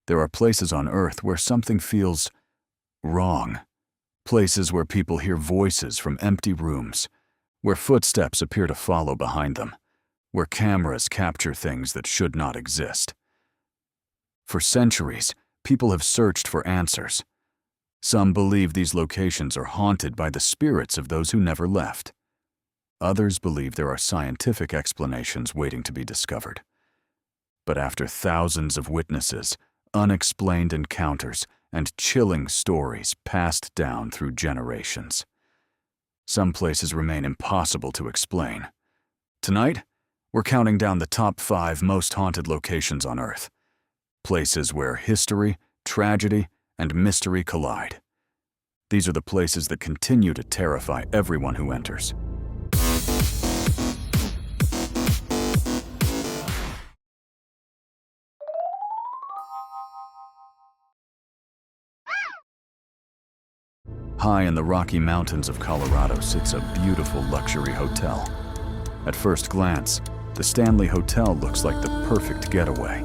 There are places on Earth where something feels wrong. Places where people hear voices from empty rooms, where footsteps appear to follow behind them, where cameras capture things that should not exist. For centuries, people have searched for answers. Some believe these locations are haunted by the spirits of those who never left. Others believe there are scientific explanations waiting to be discovered. But after thousands of witnesses, unexplained encounters, and chilling stories passed down through generations, some places remain impossible to explain. Tonight, we're counting down the top 5 most haunted locations on Earth. Places where history, tragedy, and mystery collide. These are the places that continue to terrify everyone who enters. High in the Rocky Mountains of Colorado sits a beautiful luxury hotel. At first glance, the Stanley Hotel looks like the perfect getaway.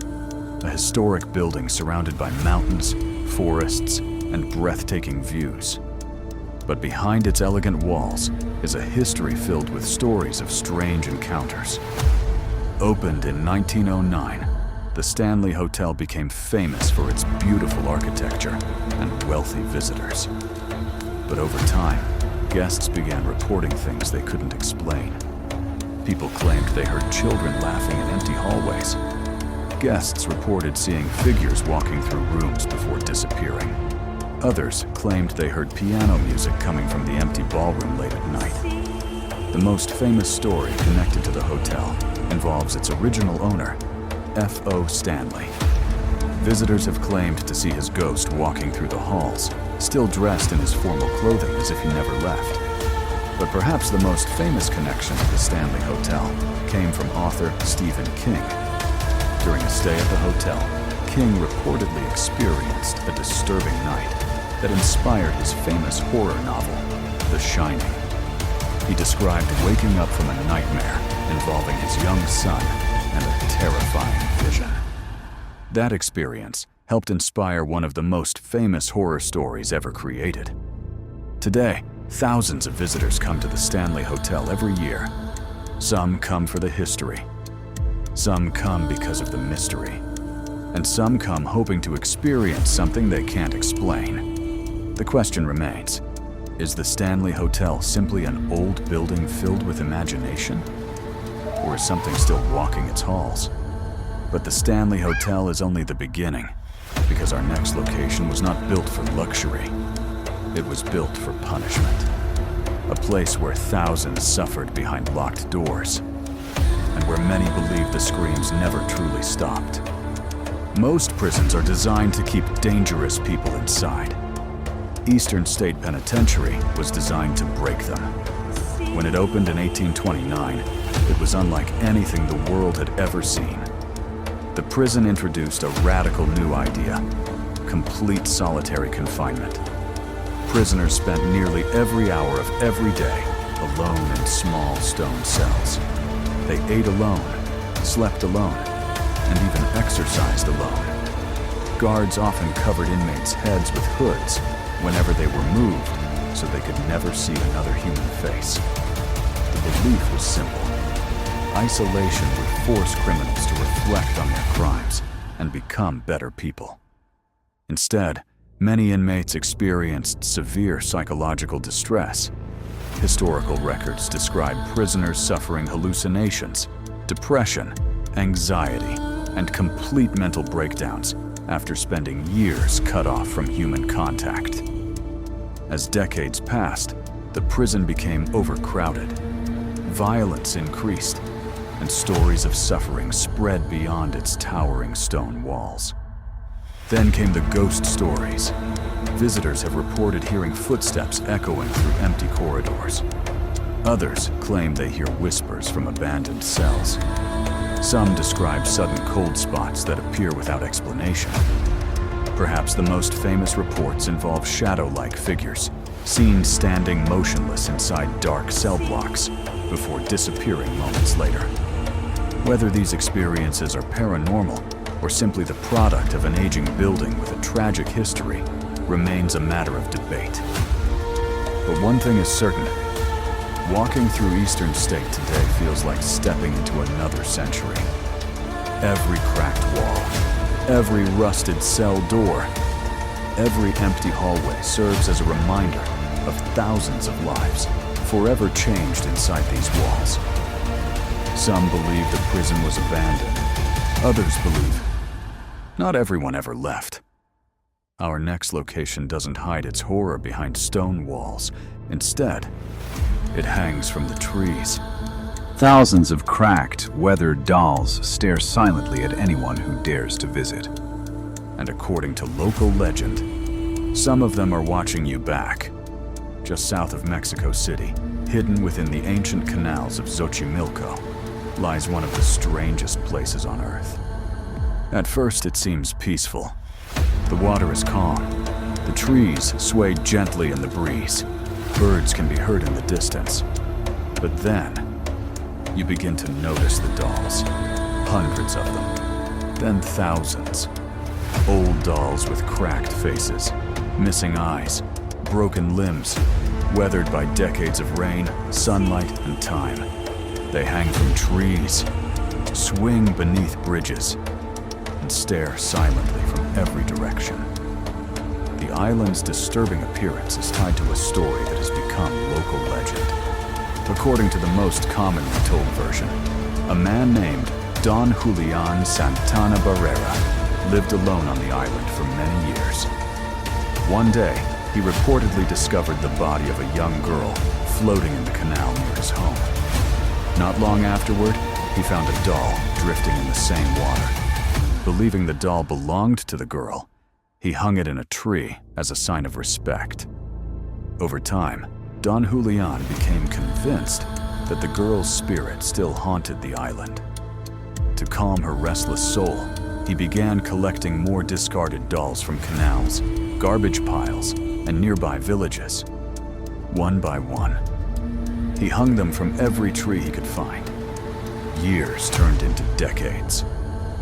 A historic building surrounded by mountains, forests, and breathtaking views. But behind its elegant walls is a history filled with stories of strange encounters. Opened in 1909, the Stanley Hotel became famous for its beautiful architecture and wealthy visitors. But over time, guests began reporting things they couldn't explain. People claimed they heard children laughing in empty hallways. Guests reported seeing figures walking through rooms before disappearing. Others claimed they heard piano music coming from the empty ballroom late at night. The most famous story connected to the hotel involves its original owner, F.O. Stanley. Visitors have claimed to see his ghost walking through the halls, still dressed in his formal clothing as if he never left. But perhaps the most famous connection to the Stanley Hotel came from author Stephen King. During a stay at the hotel, King reportedly experienced a disturbing night that inspired his famous horror novel, The Shining. He described waking up from a nightmare involving his young son and a terrifying vision. That experience helped inspire one of the most famous horror stories ever created. Today, thousands of visitors come to the Stanley Hotel every year. Some come for the history. Some come because of the mystery. And some come hoping to experience something they can't explain. The question remains, is the Stanley Hotel simply an old building filled with imagination? Or is something still walking its halls? But the Stanley Hotel is only the beginning, because our next location was not built for luxury. It was built for punishment. A place where thousands suffered behind locked doors, and where many believe the screams never truly stopped. Most prisons are designed to keep dangerous people inside. Eastern State Penitentiary was designed to break them. When it opened in 1829, it was unlike anything the world had ever seen. The prison introduced a radical new idea: complete solitary confinement. Prisoners spent nearly every hour of every day alone in small stone cells. They ate alone, slept alone, and even exercised alone. Guards often covered inmates' heads with hoods whenever they were moved, so they could never see another human face. The belief was simple. Isolation would force criminals to reflect on their crimes and become better people. Instead, many inmates experienced severe psychological distress. Historical records describe prisoners suffering hallucinations, depression, anxiety, and complete mental breakdowns after spending years cut off from human contact. As decades passed, the prison became overcrowded. Violence increased, and stories of suffering spread beyond its towering stone walls. Then came the ghost stories. Visitors have reported hearing footsteps echoing through empty corridors. Others claim they hear whispers from abandoned cells. Some describe sudden cold spots that appear without explanation. Perhaps the most famous reports involve shadow-like figures, seen standing motionless inside dark cell blocks before disappearing moments later. Whether these experiences are paranormal or simply the product of an aging building with a tragic history, remains a matter of debate. But one thing is certain. Walking through Eastern State today feels like stepping into another century. Every cracked wall, every rusted cell door, every empty hallway serves as a reminder of thousands of lives forever changed inside these walls. Some believe the prison was abandoned. Others believe not everyone ever left. Our next location doesn't hide its horror behind stone walls. Instead, it hangs from the trees. Thousands of cracked, weathered dolls stare silently at anyone who dares to visit. And according to local legend, some of them are watching you back. Just south of Mexico City, hidden within the ancient canals of Xochimilco, lies one of the strangest places on Earth. At first, it seems peaceful. The water is calm. The trees sway gently in the breeze. Birds can be heard in the distance. But then, you begin to notice the dolls. Hundreds of them. Then thousands. Old dolls with cracked faces, missing eyes, broken limbs, weathered by decades of rain, sunlight, and time. They hang from trees, swing beneath bridges, and stare silently from every direction. The island's disturbing appearance is tied to a story that has become local legend. According to the most commonly told version, a man named Don Julian Santana Barrera lived alone on the island for many years. One day, he reportedly discovered the body of a young girl floating in the canal near his home. Not long afterward, he found a doll drifting in the same water. Believing the doll belonged to the girl, he hung it in a tree as a sign of respect. Over time, Don Julian became convinced that the girl's spirit still haunted the island. To calm her restless soul, he began collecting more discarded dolls from canals, garbage piles, and nearby villages. One by one, he hung them from every tree he could find. Years turned into decades.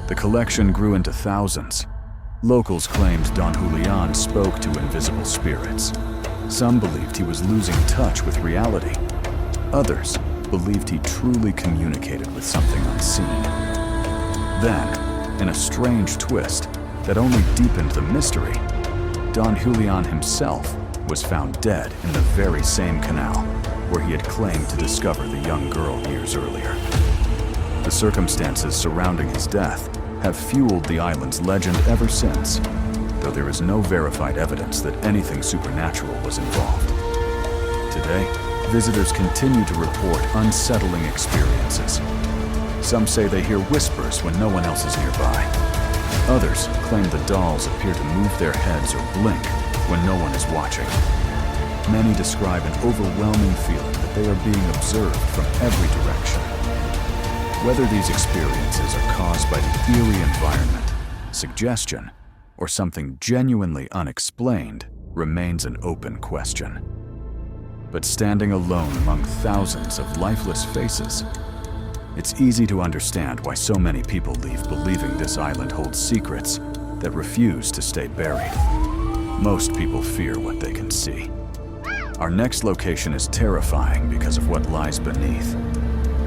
The collection grew into thousands. Locals claimed Don Julian spoke to invisible spirits. Some believed he was losing touch with reality. Others believed he truly communicated with something unseen. Then, in a strange twist that only deepened the mystery, Don Julian himself was found dead in the very same canal where he had claimed to discover the young girl years earlier. The circumstances surrounding his death have fueled the island's legend ever since, though there is no verified evidence that anything supernatural was involved. Today, visitors continue to report unsettling experiences. Some say they hear whispers when no one else is nearby. Others claim the dolls appear to move their heads or blink when no one is watching. Many describe an overwhelming feeling that they are being observed from every direction. Whether these experiences are caused by the eerie environment, suggestion, or something genuinely unexplained remains an open question. But standing alone among thousands of lifeless faces, it's easy to understand why so many people leave believing this island holds secrets that refuse to stay buried. Most people fear what they can see. Our next location is terrifying because of what lies beneath.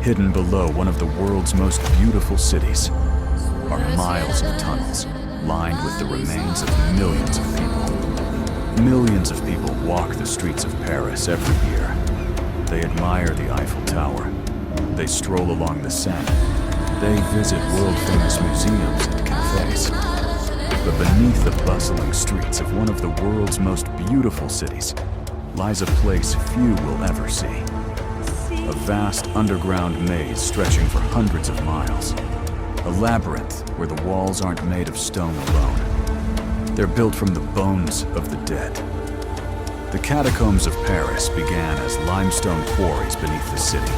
Hidden below one of the world's most beautiful cities are miles of tunnels lined with the remains of millions of people. Millions of people walk the streets of Paris every year. They admire the Eiffel Tower. They stroll along the Seine. They visit world-famous museums and cafes. But beneath the bustling streets of one of the world's most beautiful cities lies a place few will ever see. A vast underground maze stretching for hundreds of miles. A labyrinth where the walls aren't made of stone alone. They're built from the bones of the dead. The Catacombs of Paris began as limestone quarries beneath the city.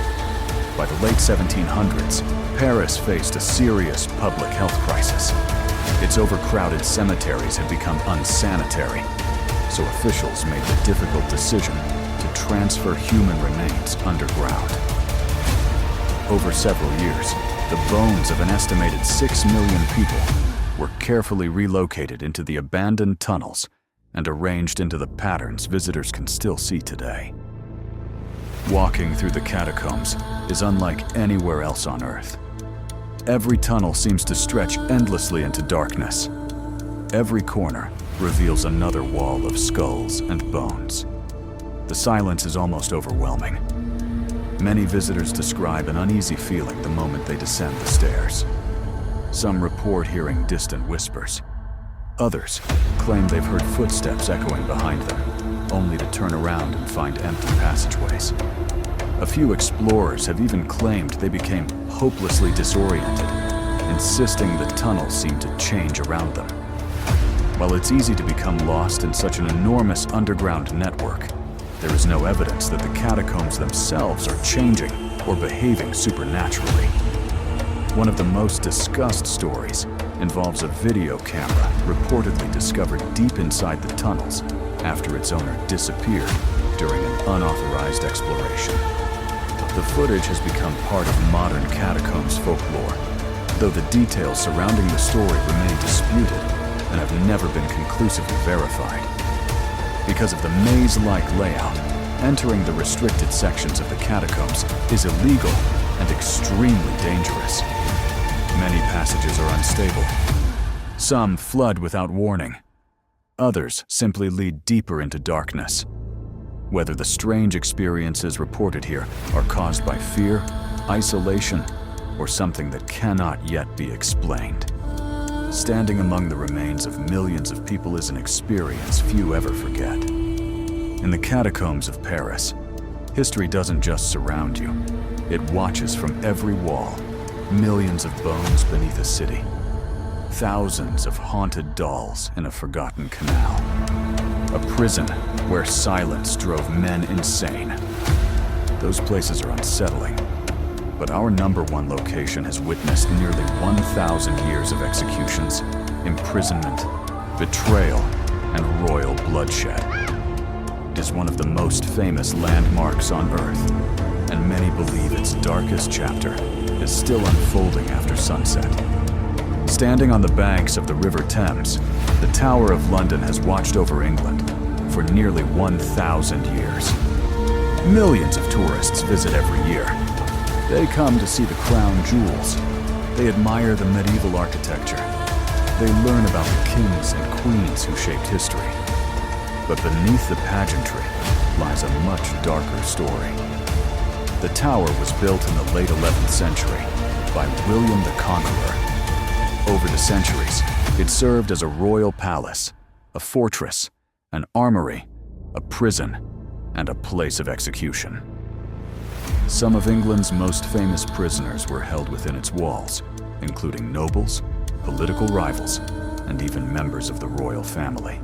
By the late 1700s, Paris faced a serious public health crisis. Its overcrowded cemeteries had become unsanitary, so officials made the difficult decision to transfer human remains underground. Over several years, the bones of an estimated 6 million people were carefully relocated into the abandoned tunnels and arranged into the patterns visitors can still see today. Walking through the catacombs is unlike anywhere else on Earth. Every tunnel seems to stretch endlessly into darkness. Every corner reveals another wall of skulls and bones. The silence is almost overwhelming. Many visitors describe an uneasy feeling the moment they descend the stairs. Some report hearing distant whispers. Others claim they've heard footsteps echoing behind them, only to turn around and find empty passageways. A few explorers have even claimed they became hopelessly disoriented, insisting the tunnels seem to change around them. While it's easy to become lost in such an enormous underground network, there is no evidence that the catacombs themselves are changing or behaving supernaturally. One of the most discussed stories involves a video camera reportedly discovered deep inside the tunnels after its owner disappeared during an unauthorized exploration. The footage has become part of modern catacombs folklore, though the details surrounding the story remain disputed and have never been conclusively verified. Because of the maze-like layout, entering the restricted sections of the catacombs is illegal and extremely dangerous. Many passages are unstable. Some flood without warning. Others simply lead deeper into darkness. Whether the strange experiences reported here are caused by fear, isolation, or something that cannot yet be explained. Standing among the remains of millions of people is an experience few ever forget. In the Catacombs of Paris, history doesn't just surround you. It watches from every wall. Millions of bones beneath a city. Thousands of haunted dolls in a forgotten canal. A prison where silence drove men insane. Those places are unsettling. But our #1 location has witnessed nearly 1,000 years of executions, imprisonment, betrayal, and royal bloodshed. It is one of the most famous landmarks on Earth, and many believe its darkest chapter is still unfolding after sunset. Standing on the banks of the River Thames, the Tower of London has watched over England for nearly 1,000 years. Millions of tourists visit every year. They come to see the crown jewels. They admire the medieval architecture. They learn about the kings and queens who shaped history. But beneath the pageantry lies a much darker story. The tower was built in the late 11th century by William the Conqueror. Over the centuries, it served as a royal palace, a fortress, an armory, a prison, and a place of execution. Some of England's most famous prisoners were held within its walls, including nobles, political rivals, and even members of the royal family.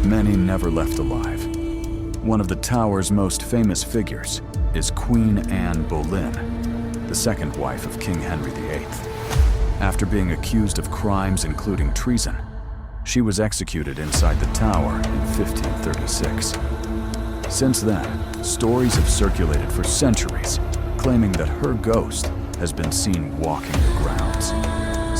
Many never left alive. One of the tower's most famous figures is Queen Anne Boleyn, the second wife of King Henry VIII. After being accused of crimes including treason, she was executed inside the tower in 1536. Since then, stories have circulated for centuries, claiming that her ghost has been seen walking the grounds,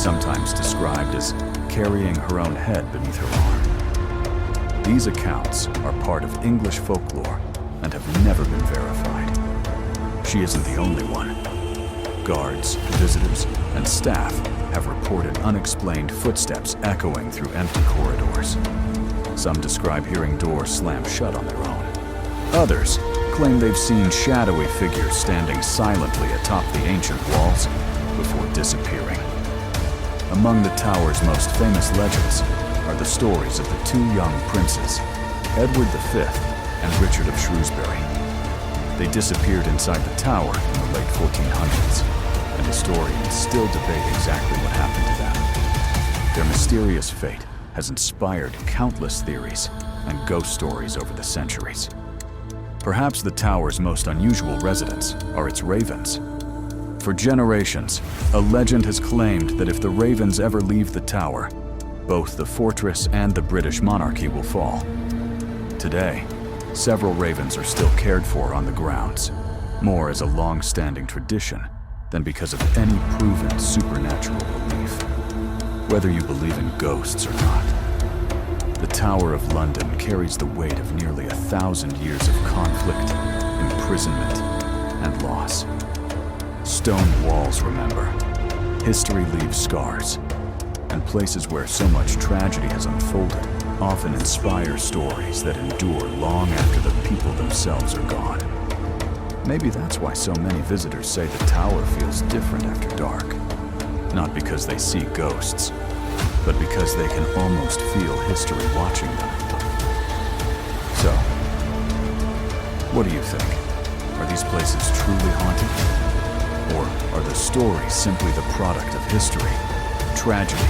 sometimes described as carrying her own head beneath her arm. These accounts are part of English folklore and have never been verified. She isn't the only one. Guards, visitors, and staff have reported unexplained footsteps echoing through empty corridors. Some describe hearing doors slam shut on their own. Others claim they've seen shadowy figures standing silently atop the ancient walls before disappearing. Among the tower's most famous legends are the stories of the two young princes, Edward V and Richard of Shrewsbury. They disappeared inside the tower in the late 1400s, and historians still debate exactly what happened to them. Their mysterious fate has inspired countless theories and ghost stories over the centuries. Perhaps the tower's most unusual residents are its ravens. For generations, a legend has claimed that if the ravens ever leave the tower, both the fortress and the British monarchy will fall. Today, several ravens are still cared for on the grounds, more as a long-standing tradition than because of any proven supernatural belief. whether you believe in ghosts or not. The Tower of London carries the weight of nearly 1,000 years of conflict, imprisonment, and loss. Stone walls remember, history leaves scars, and places where so much tragedy has unfolded often inspire stories that endure long after the people themselves are gone. Maybe that's why so many visitors say the tower feels different after dark. Not because they see ghosts, but because they can almost feel history watching them. So, what do you think? Are these places truly haunted? Or are the stories simply the product of history, tragedy,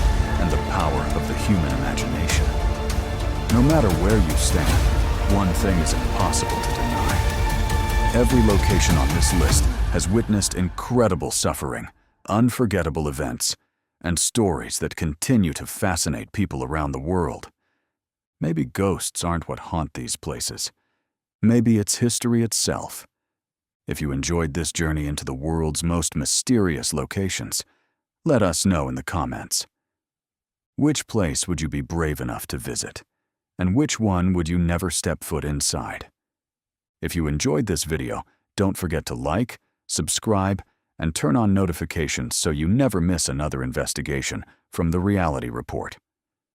and the power of the human imagination? No matter where you stand, one thing is impossible to deny. Every location on this list has witnessed incredible suffering, unforgettable events, and stories that continue to fascinate people around the world. Maybe ghosts aren't what haunt these places. Maybe it's history itself. If you enjoyed this journey into the world's most mysterious locations, let us know in the comments. Which place would you be brave enough to visit? And which one would you never step foot inside? If you enjoyed this video, don't forget to like, subscribe, and turn on notifications so you never miss another investigation from The Reality Report.